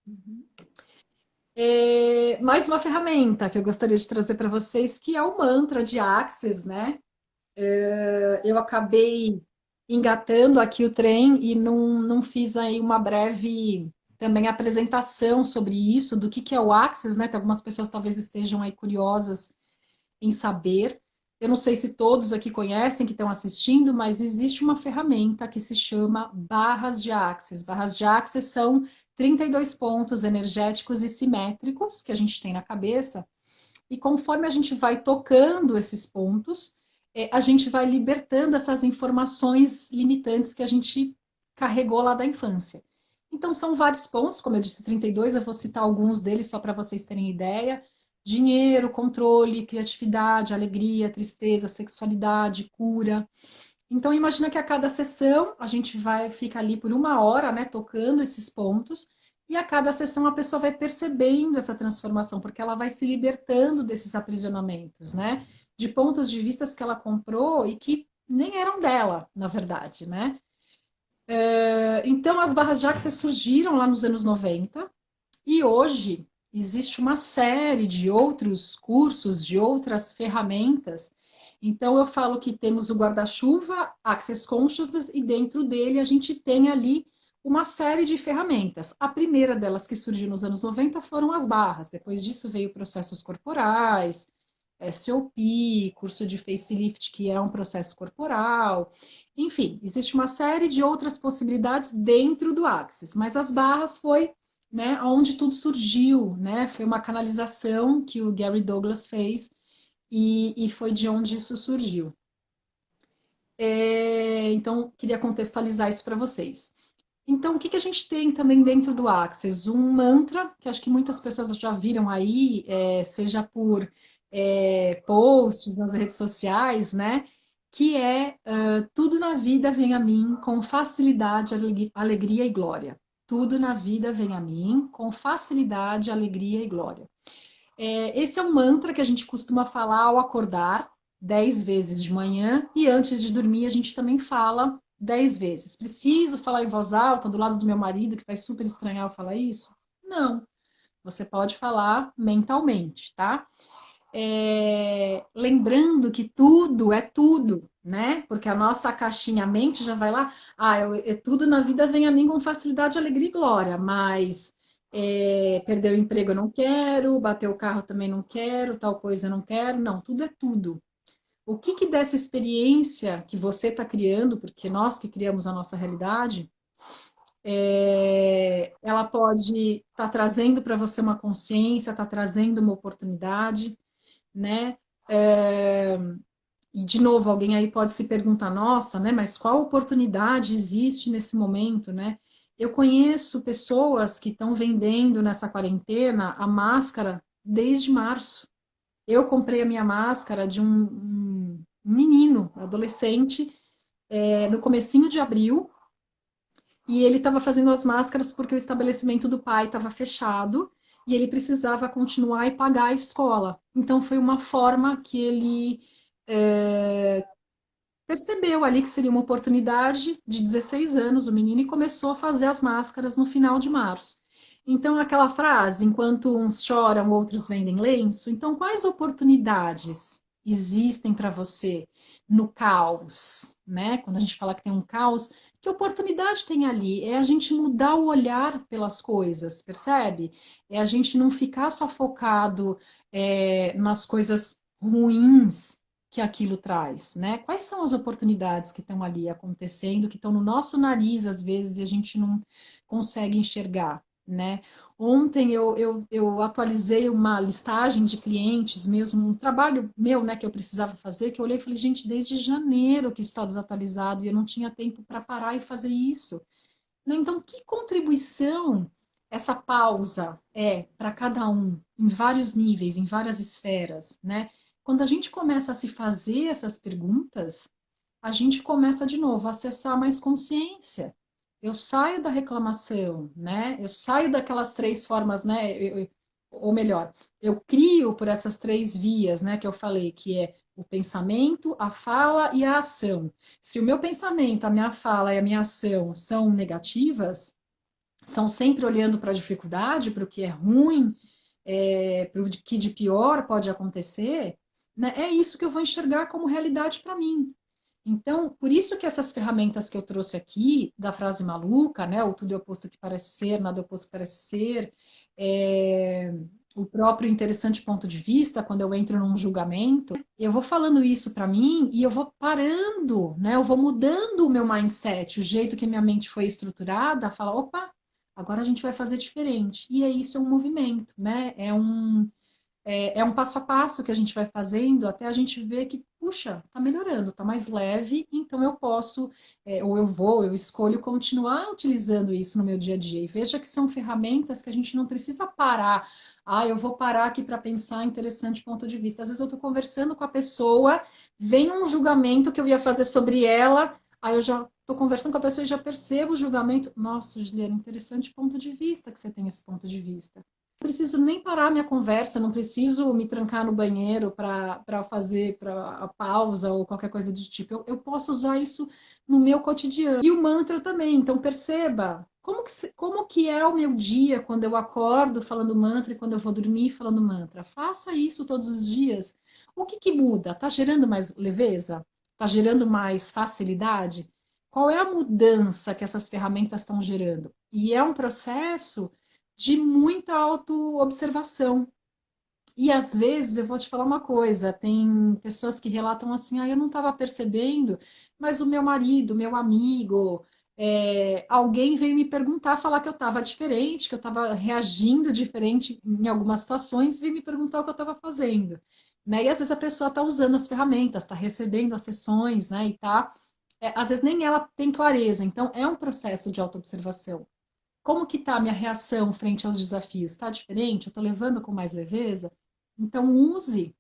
Mais uma ferramenta que eu gostaria de trazer para vocês, que é o mantra de Axis, né? Eu acabei engatando aqui o trem e não fiz aí uma breve também apresentação sobre isso, do que é o Axis, né? Tem algumas pessoas talvez estejam aí curiosas em saber. Eu não sei se todos aqui conhecem que estão assistindo, mas existe uma ferramenta que se chama barras de Axis. Barras de Axis são 32 pontos energéticos e simétricos que a gente tem na cabeça, e conforme a gente vai tocando esses pontos, a gente vai libertando essas informações limitantes que a gente carregou lá da infância. Então, são vários pontos, como eu disse, 32, eu vou citar alguns deles só para vocês terem ideia. Dinheiro, controle, criatividade, alegria, tristeza, sexualidade, cura. Então, imagina que a cada sessão a gente fica ali por uma hora, né, tocando esses pontos, e a cada sessão a pessoa vai percebendo essa transformação, porque ela vai se libertando desses aprisionamentos, né? de pontos de vistas que ela comprou e que nem eram dela, na verdade, né? Então, as barras de Access surgiram lá nos anos 90 e hoje existe uma série de outros cursos, de outras ferramentas. Então, eu falo que temos o guarda-chuva Access Consciousness e dentro dele a gente tem ali uma série de ferramentas. A primeira delas que surgiu nos anos 90 foram as barras. Depois disso veio processos corporais, SOP, curso de facelift, que é um processo corporal. Enfim, existe uma série de outras possibilidades dentro do Access, mas as barras foi, né, onde tudo surgiu, né? Foi uma canalização que o Gary Douglas fez e foi de onde isso surgiu. Então, queria contextualizar isso para vocês. Então, o que, que a gente tem também dentro do Access? Um mantra, que acho que muitas pessoas já viram aí, seja por posts nas redes sociais, né? Que é tudo na vida vem a mim com facilidade, alegria e glória. Tudo na vida vem a mim com facilidade, alegria e glória. Esse é um mantra que a gente costuma falar ao acordar 10 vezes de manhã e antes de dormir a gente também fala 10 vezes. Preciso falar em voz alta do lado do meu marido, que vai super estranhar eu falar isso? Não. Você pode falar mentalmente, tá? Lembrando que tudo é tudo, né? Porque a nossa caixinha mente já vai lá, tudo na vida vem a mim com facilidade, alegria e glória, mas perder o emprego eu não quero, bater o carro também não quero, tal coisa eu não quero, não, tudo é tudo. O que que dessa experiência que você está criando, porque nós que criamos a nossa realidade, ela pode estar trazendo para você uma consciência, está trazendo uma oportunidade, né? É, e de novo, alguém aí pode se perguntar, nossa, né? Mas qual oportunidade existe nesse momento, né? Eu conheço pessoas que estão vendendo nessa quarentena a máscara desde março. Eu comprei a minha máscara de um menino, adolescente, no comecinho de abril, e ele estava fazendo as máscaras porque o estabelecimento do pai estava fechado e ele precisava continuar e pagar a escola. Então foi uma forma que ele percebeu ali que seria uma oportunidade de 16 anos, o menino, e começou a fazer as máscaras no final de março. Então, aquela frase, enquanto uns choram, outros vendem lenço. Então, quais oportunidades existem para você no caos, né? Quando a gente fala que tem um caos, que oportunidade tem ali? É a gente mudar o olhar pelas coisas, percebe? É a gente não ficar só focado nas coisas ruins que aquilo traz, né? Quais são as oportunidades que estão ali acontecendo, que estão no nosso nariz às vezes e a gente não consegue enxergar, né? Ontem eu atualizei uma listagem de clientes mesmo, um trabalho meu, né, que eu precisava fazer, que eu olhei e falei, gente, desde janeiro que está desatualizado e eu não tinha tempo para parar e fazer isso, né? Então, que contribuição essa pausa é para cada um, em vários níveis, em várias esferas, né? Quando a gente começa a se fazer essas perguntas, a gente começa de novo a acessar mais consciência. Eu saio da reclamação, né? Eu saio daquelas três formas, né? Ou melhor, eu crio por essas três vias, né? Que eu falei, que é o pensamento, a fala e a ação. Se o meu pensamento, a minha fala e a minha ação são negativas, são sempre olhando para a dificuldade, para o que é ruim, para o que de pior pode acontecer, né? É isso que eu vou enxergar como realidade para mim. Então, por isso que essas ferramentas que eu trouxe aqui, da frase maluca, né? O tudo é oposto que parece ser, nada é oposto que parece ser, o próprio interessante ponto de vista, quando eu entro num julgamento, eu vou falando isso para mim e eu vou parando, né? Eu vou mudando o meu mindset, o jeito que minha mente foi estruturada, fala, opa, agora a gente vai fazer diferente. E é isso, é um movimento, né? É um passo a passo que a gente vai fazendo até a gente ver que, puxa, tá melhorando, tá mais leve, então eu posso, ou eu escolho continuar utilizando isso no meu dia a dia. E veja que são ferramentas que a gente não precisa parar. Ah, eu vou parar aqui para pensar interessante ponto de vista. Às vezes eu estou conversando com a pessoa, vem um julgamento que eu ia fazer sobre ela, aí eu já estou conversando com a pessoa e já percebo o julgamento. Nossa, Juliana, interessante ponto de vista que você tem esse ponto de vista. preciso nem parar a minha conversa, não preciso me trancar no banheiro para fazer a pausa ou qualquer coisa do tipo. Eu posso usar isso no meu cotidiano. E o mantra também. Então, perceba como que é o meu dia quando eu acordo falando mantra e quando eu vou dormir falando mantra. Faça isso todos os dias. O que que muda? Está gerando mais leveza? Está gerando mais facilidade? Qual é a mudança que essas ferramentas estão gerando? E é um processo de muita autoobservação. E às vezes eu vou te falar uma coisa, tem pessoas que relatam assim, ah, eu não estava percebendo, mas o meu marido, meu amigo, alguém veio me perguntar, falar que eu estava diferente, que eu estava reagindo diferente em algumas situações, veio me perguntar o que eu estava fazendo. Né? E às vezes a pessoa está usando as ferramentas, está recebendo as sessões, né? E tá, às vezes nem ela tem clareza. Então é um processo de autoobservação. Como que está a minha reação frente aos desafios? Está diferente? Eu estou levando com mais leveza? Então, use,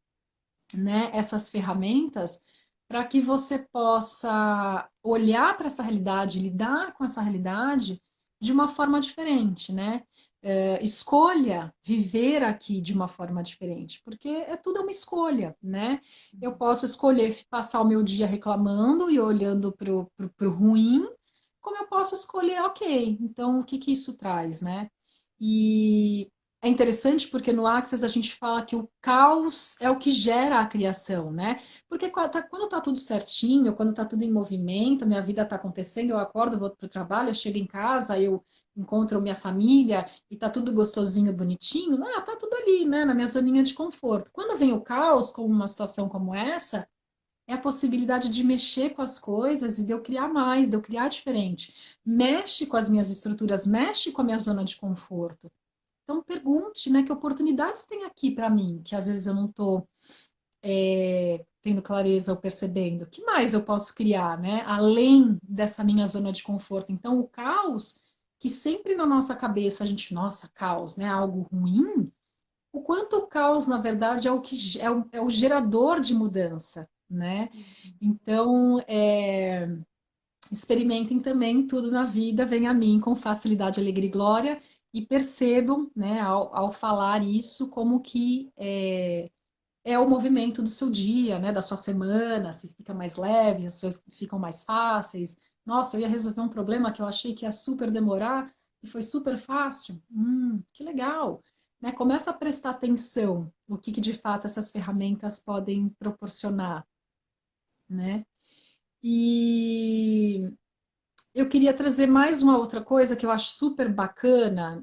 né, essas ferramentas para que você possa olhar para essa realidade, lidar com essa realidade de uma forma diferente, né? Escolha viver aqui de uma forma diferente, porque tudo é uma escolha, né? Eu posso escolher passar o meu dia reclamando e olhando para o ruim, como eu posso escolher, ok, então o que que isso traz, né? E é interessante porque no Access a gente fala que o caos é o que gera a criação, né? Porque quando tá tudo certinho, quando tá tudo em movimento, minha vida tá acontecendo, eu acordo, vou pro trabalho, eu chego em casa, eu encontro minha família e tá tudo gostosinho, bonitinho, tá tudo ali, né? Na minha zoninha de conforto. Quando vem o caos, como uma situação como essa, é a possibilidade de mexer com as coisas e de eu criar mais, de eu criar diferente. Mexe com as minhas estruturas, mexe com a minha zona de conforto. Então pergunte, né, que oportunidades tem aqui para mim, que às vezes eu não estou tendo clareza ou percebendo. O que mais eu posso criar, né, além dessa minha zona de conforto? Então o caos, que sempre na nossa cabeça a gente, nossa, caos, né, algo ruim, o quanto o caos, na verdade, é o que é o gerador de mudança, né? Então, experimentem também tudo na vida, vem a mim com facilidade, alegria e glória, e percebam, né, ao falar isso, como que é o movimento do seu dia, né, da sua semana, se fica mais leve, as coisas ficam mais fáceis. Nossa, eu ia resolver um problema que eu achei que ia super demorar e foi super fácil. Que legal! Né? Começa a prestar atenção no que de fato essas ferramentas podem proporcionar, né? E eu queria trazer mais uma outra coisa que eu acho super bacana.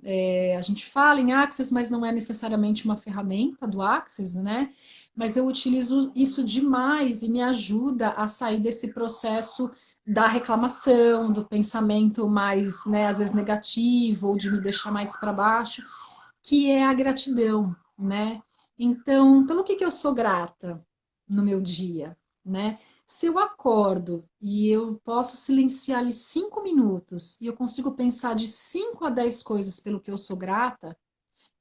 A gente fala em Access, mas não é necessariamente uma ferramenta do Access, né? Mas eu utilizo isso demais e me ajuda a sair desse processo da reclamação, do pensamento mais, né, às vezes negativo, ou de me deixar mais para baixo, que é a gratidão, né? Então, pelo que eu sou grata no meu dia, né? Se eu acordo e eu posso silenciar ali 5 minutos e eu consigo pensar de 5 a 10 coisas pelo que eu sou grata,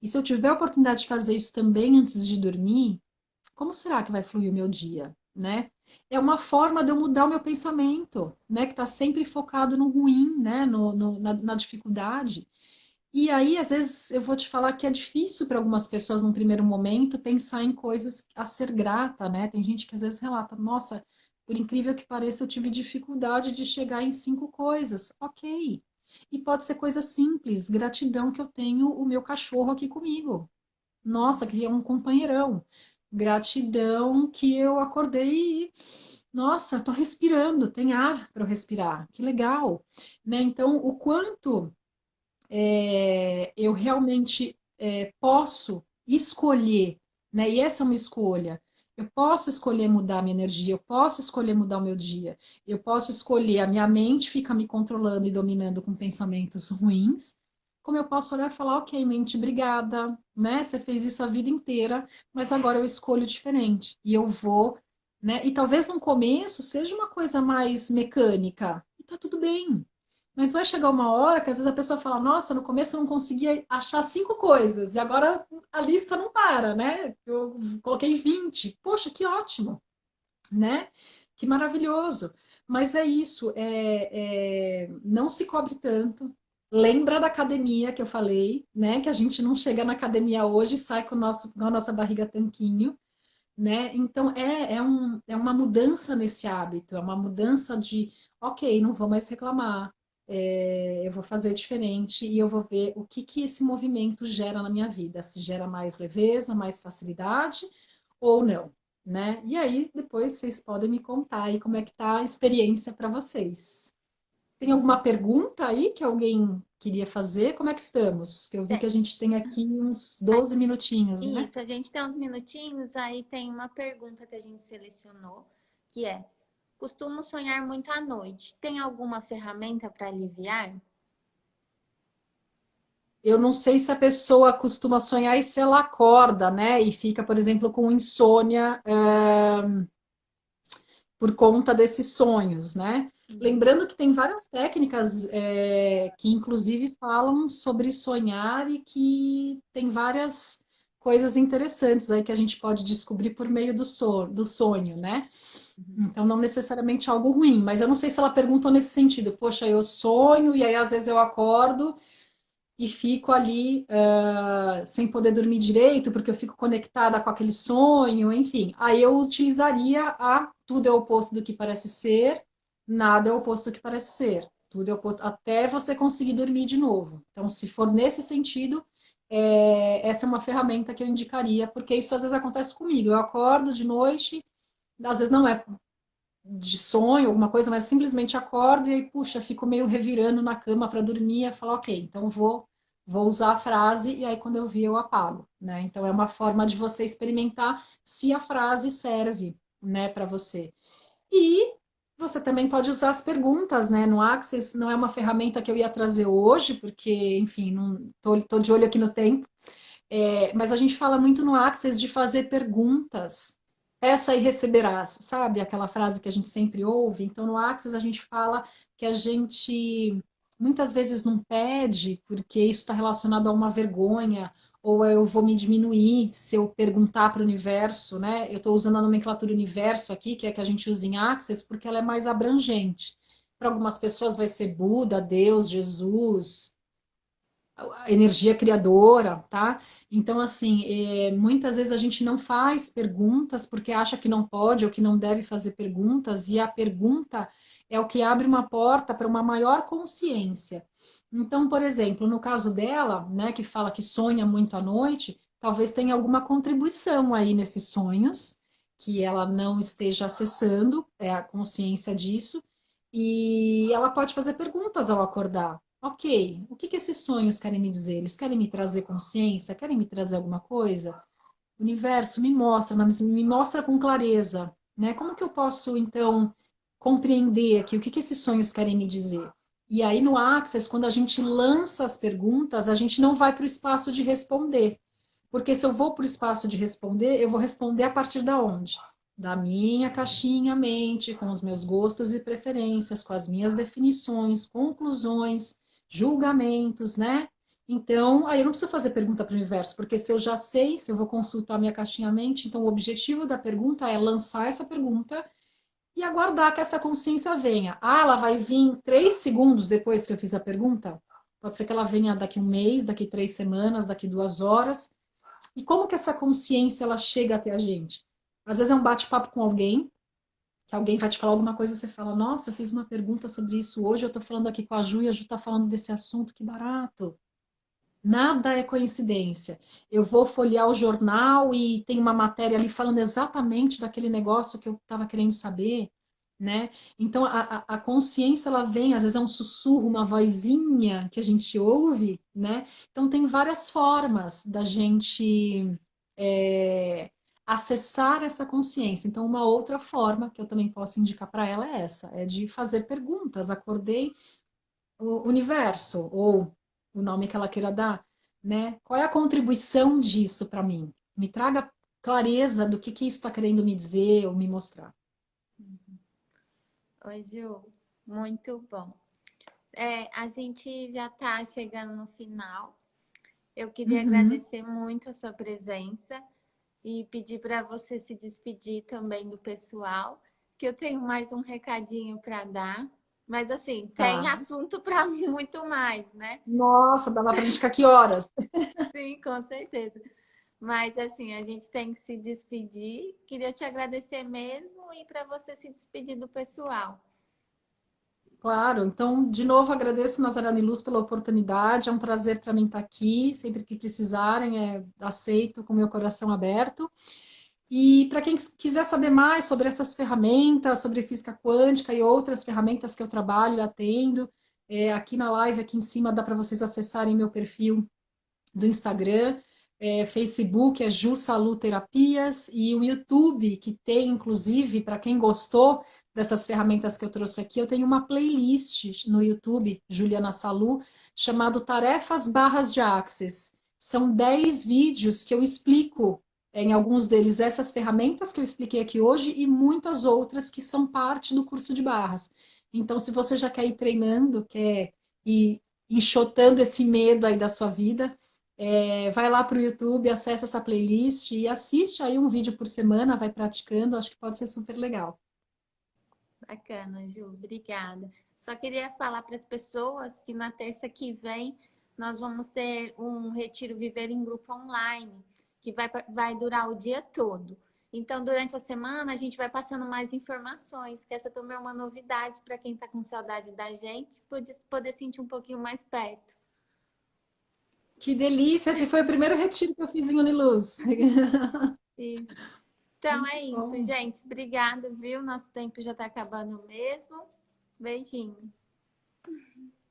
e se eu tiver a oportunidade de fazer isso também antes de dormir, como será que vai fluir o meu dia, né? É uma forma de eu mudar o meu pensamento, né? Que está sempre focado no ruim, né? Na dificuldade. E aí, às vezes, eu vou te falar que é difícil para algumas pessoas, num primeiro momento, pensar em coisas a ser grata, né? Tem gente que às vezes relata, nossa, por incrível que pareça, eu tive dificuldade de chegar em 5 coisas. Ok. E pode ser coisa simples, gratidão que eu tenho o meu cachorro aqui comigo. Nossa, que é um companheirão. Gratidão que eu acordei e, nossa, tô respirando, tem ar para eu respirar. Que legal, né? Então, o quanto eu realmente posso escolher, né? E essa é uma escolha. Eu posso escolher mudar a minha energia, eu posso escolher mudar o meu dia, eu posso escolher a minha mente fica me controlando e dominando com pensamentos ruins, como eu posso olhar e falar, ok, mente, obrigada, né? Você fez isso a vida inteira, mas agora eu escolho diferente e eu vou, né? E talvez no começo seja uma coisa mais mecânica, e tá tudo bem. Mas vai chegar uma hora que às vezes a pessoa fala, nossa, no começo eu não conseguia achar 5 coisas, e agora a lista não para, né? Eu coloquei 20. Poxa, que ótimo, né? Que maravilhoso. Mas é isso, não se cobre tanto, Lembra da academia que eu falei, né? Que a gente não chega na academia hoje e sai com a nossa barriga tanquinho, né? Então é uma mudança nesse hábito, é uma mudança de, ok, não vou mais reclamar, eu vou fazer diferente e eu vou ver o que que esse movimento gera na minha vida, se gera mais leveza, mais facilidade ou não, né? E aí depois vocês podem me contar aí como é que tá a experiência para vocês. Tem alguma pergunta aí que alguém queria fazer? Como é que estamos? Que eu vi que Tem. a gente tem aqui uns 12 minutinhos, né? Isso, a gente tem uns minutinhos, aí tem uma pergunta que a gente selecionou, que é: costumo sonhar muito à noite. Tem alguma ferramenta para aliviar? Eu não sei se a pessoa costuma sonhar e se ela acorda, né? E fica, por exemplo, com insônia, por conta desses sonhos, né? Uhum. Lembrando que tem várias técnicas, que inclusive falam sobre sonhar e que tem várias coisas interessantes aí que a gente pode descobrir por meio do sonho, né? Uhum. Então, não necessariamente algo ruim, mas eu não sei se ela perguntou nesse sentido. Poxa, eu sonho e aí às vezes eu acordo e fico ali sem poder dormir direito, porque eu fico conectada com aquele sonho, enfim. Aí eu utilizaria a tudo é o oposto do que parece ser, nada é o oposto do que parece ser. Tudo é oposto, até você conseguir dormir de novo. Então, se for nesse sentido, essa é uma ferramenta que eu indicaria, porque isso às vezes acontece comigo. Eu acordo de noite, às vezes não é de sonho, alguma coisa, mas simplesmente acordo e aí, puxa, fico meio revirando na cama para dormir e falo, ok, então vou usar a frase e aí quando eu vi eu apago, né? Então é uma forma de você experimentar se a frase serve, né, para você. E você também pode usar as perguntas, né? No Access não é uma ferramenta que eu ia trazer hoje, porque, enfim, não tô de olho aqui no tempo. Mas a gente fala muito no Access de fazer perguntas. Peça e receberás, sabe? Aquela frase que a gente sempre ouve. Então, no Access, a gente fala que a gente muitas vezes não pede, porque isso está relacionado a uma vergonha, ou eu vou me diminuir se eu perguntar para o universo, né? Eu estou usando a nomenclatura universo aqui, que é a que a gente usa em Access, porque ela é mais abrangente. Para algumas pessoas vai ser Buda, Deus, Jesus, a energia criadora, tá? Então, assim, muitas vezes a gente não faz perguntas porque acha que não pode ou que não deve fazer perguntas, e a pergunta é o que abre uma porta para uma maior consciência. Então, por exemplo, no caso dela, né, que fala que sonha muito à noite, talvez tenha alguma contribuição aí nesses sonhos que ela não esteja acessando, a consciência disso, e ela pode fazer perguntas ao acordar. Ok, o que que esses sonhos querem me dizer? Eles querem me trazer consciência? Querem me trazer alguma coisa? O universo me mostra, mas me mostra com clareza, né? Como que eu posso, então, compreender aqui o que que esses sonhos querem me dizer? E aí no Access, quando a gente lança as perguntas, a gente não vai para o espaço de responder. Porque se eu vou para o espaço de responder, eu vou responder a partir da onde? Da minha caixinha mente, com os meus gostos e preferências, com as minhas definições, conclusões, julgamentos, né? Então, aí eu não preciso fazer pergunta para o universo, porque se eu já sei, se eu vou consultar minha caixinha mente, então o objetivo da pergunta é lançar essa pergunta e aguardar que essa consciência venha. Ah, ela vai vir 3 segundos depois que eu fiz a pergunta? Pode ser que ela venha daqui um mês, daqui 3 semanas, daqui 2 horas. E como que essa consciência ela chega até a gente? Às vezes é um bate-papo com alguém, que alguém vai te falar alguma coisa e você fala, nossa, eu fiz uma pergunta sobre isso hoje, eu estou falando aqui com a Ju e a Ju está falando desse assunto, que barato. Nada é coincidência. Eu vou folhear o jornal e tem uma matéria ali falando exatamente daquele negócio que eu estava querendo saber, né? Então a consciência ela vem, às vezes é um sussurro, uma vozinha que a gente ouve, né? Então tem várias formas da gente é, acessar essa consciência. Então uma outra forma que eu também posso indicar para ela é essa, é de fazer perguntas. Acordei o universo, ou o nome que ela queira dar, né? Qual é a contribuição disso para mim? Me traga clareza do que isso está querendo me dizer ou me mostrar. Oi, Ju, muito bom. A gente já está chegando no final. Eu queria Uhum. agradecer muito a sua presença e pedir para você se despedir também do pessoal, que eu tenho mais um recadinho para dar, Mas assim, tem Tá. assunto para muito mais, né? Nossa, dava pra gente ficar aqui horas. Sim, com certeza. Mas assim, a gente tem que se despedir. Queria te agradecer mesmo e para você se despedir do pessoal. Claro, então, de novo, agradeço, Nazaré Luz, pela oportunidade. É um prazer para mim estar aqui. Sempre que precisarem, aceito com meu coração aberto. E para quem quiser saber mais sobre essas ferramentas, sobre física quântica e outras ferramentas que eu trabalho e atendo, aqui na live, aqui em cima, dá para vocês acessarem meu perfil do Instagram. Facebook é Ju Salu Terapias e o YouTube, que tem, inclusive, para quem gostou dessas ferramentas que eu trouxe aqui, eu tenho uma playlist no YouTube, Juliana Salu, chamado Tarefas Barras de Axis. São 10 vídeos que eu explico, em alguns deles, essas ferramentas que eu expliquei aqui hoje e muitas outras que são parte do curso de barras. Então, se você já quer ir treinando, quer ir enxotando esse medo aí da sua vida, vai lá para o YouTube, acessa essa playlist e assiste aí um vídeo por semana, vai praticando, acho que pode ser super legal. Bacana, Ju, obrigada. Só queria falar para as pessoas que na terça que vem nós vamos ter um retiro Viver em Grupo online, que vai durar o dia todo. Então, durante a semana, a gente vai passando mais informações, que essa também é uma novidade para quem está com saudade da gente, poder sentir um pouquinho mais perto. Que delícia! Esse foi o primeiro retiro que eu fiz em Uniluz. Isso. Então é isso, Bom. gente. Obrigada, viu? Nosso tempo já está acabando mesmo. Beijinho.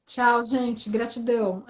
Tchau, gente. Gratidão.